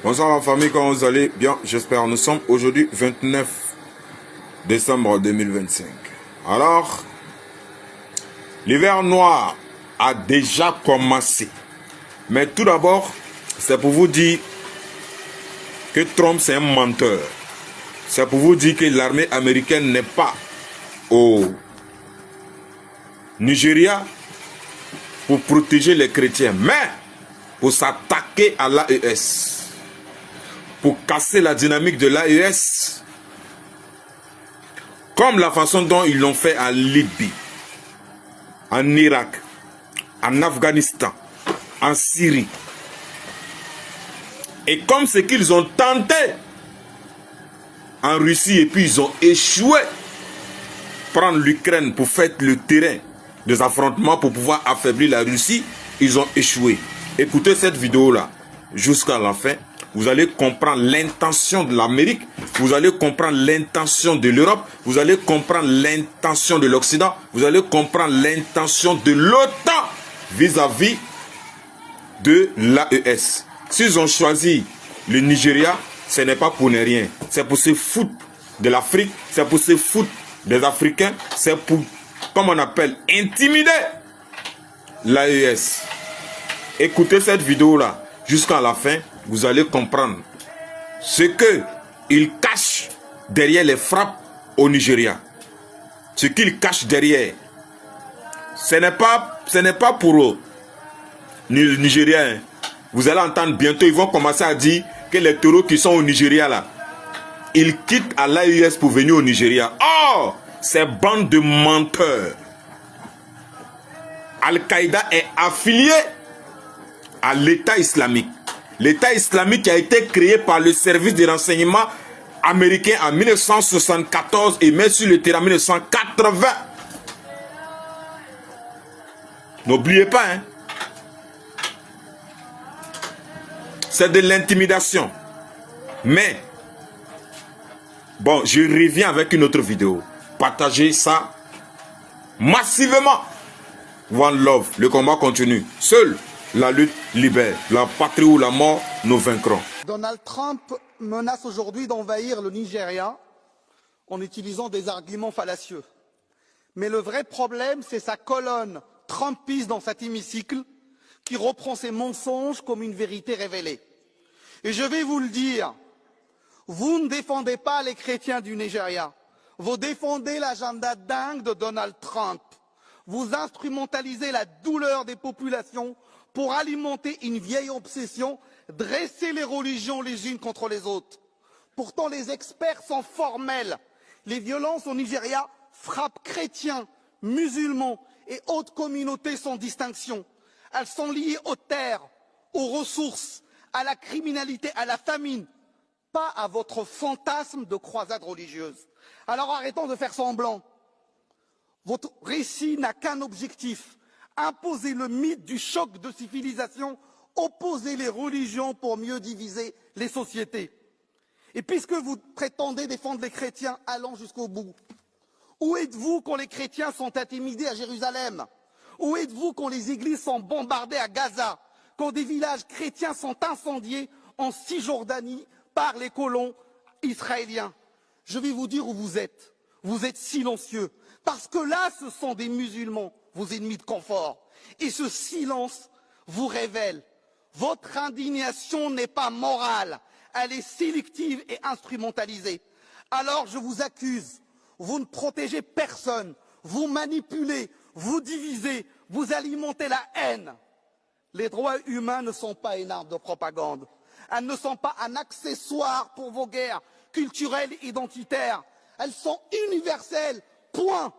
Bonsoir la famille, comment vous allez? Bien, j'espère. Nous sommes aujourd'hui 29 décembre 2025. Alors, l'hiver noir a déjà commencé. Mais tout d'abord, c'est pour vous dire que Trump c'est un menteur. C'est pour vous dire que l'armée américaine n'est pas au Nigeria pour protéger les chrétiens, mais pour s'attaquer à l'AES. Pour casser la dynamique de l'AES, comme la façon dont ils l'ont fait en Libye, en Irak, en Afghanistan, en Syrie. Et comme ce qu'ils ont tenté en Russie et puis ils ont échoué, prendre l'Ukraine pour faire le terrain des affrontements pour pouvoir affaiblir la Russie, ils ont échoué. Écoutez cette vidéo-là jusqu'à la fin. Vous allez comprendre l'intention de l'Amérique, vous allez comprendre l'intention de l'Europe, vous allez comprendre l'intention de l'Occident, vous allez comprendre l'intention de l'OTAN vis-à-vis de l'AES. S'ils ont choisi le Nigeria, ce n'est pas pour ne rien. C'est pour se foutre de l'Afrique, c'est pour se foutre des Africains, c'est pour, comme on appelle, intimider l'AES. Écoutez cette vidéo-là jusqu'à la fin. Vous allez comprendre ce qu'ils cachent derrière les frappes au Nigeria. Ce qu'ils cachent derrière. Ce n'est pas pour eux, les Nigériens. Vous allez entendre bientôt, ils vont commencer à dire que les taureaux qui sont au Nigeria là, ils quittent à l'AES pour venir au Nigeria. Oh, ces bandes de menteurs. Al-Qaïda est affilié à l'État islamique. L'État islamique a été créé par le service de renseignement américain en 1974 et mis sur le terrain en 1980. N'oubliez pas, hein. C'est de l'intimidation. Mais, bon, je reviens avec une autre vidéo. Partagez ça massivement. One love, le combat continue. Seul la lutte libère. La patrie ou la mort, nous vaincrons. Donald Trump menace aujourd'hui d'envahir le Nigeria en utilisant des arguments fallacieux. Mais le vrai problème, c'est sa colonne trumpiste dans cet hémicycle qui reprend ses mensonges comme une vérité révélée. Et je vais vous le dire, vous ne défendez pas les chrétiens du Nigeria. Vous défendez l'agenda dingue de Donald Trump. Vous instrumentalisez la douleur des populations pour alimenter une vieille obsession, dresser les religions les unes contre les autres. Pourtant, les experts sont formels. Les violences au Nigeria frappent chrétiens, musulmans et autres communautés sans distinction. Elles sont liées aux terres, aux ressources, à la criminalité, à la famine, pas à votre fantasme de croisade religieuse. Alors arrêtons de faire semblant. Votre récit n'a qu'un objectif: imposer le mythe du choc de civilisation, opposer les religions pour mieux diviser les sociétés. Et puisque vous prétendez défendre les chrétiens, allons jusqu'au bout. Où êtes-vous quand les chrétiens sont intimidés à Jérusalem? Où êtes-vous quand les églises sont bombardées à Gaza? Quand des villages chrétiens sont incendiés en Cisjordanie par les colons israéliens? Je vais vous dire où vous êtes. Vous êtes silencieux. Parce que là, ce sont des musulmans, vos ennemis de confort. Et ce silence vous révèle. Votre indignation n'est pas morale, elle est sélective et instrumentalisée. Alors je vous accuse, vous ne protégez personne, vous manipulez, vous divisez, vous alimentez la haine. Les droits humains ne sont pas une arme de propagande. Elles ne sont pas un accessoire pour vos guerres culturelles et identitaires. Elles sont universelles. Point.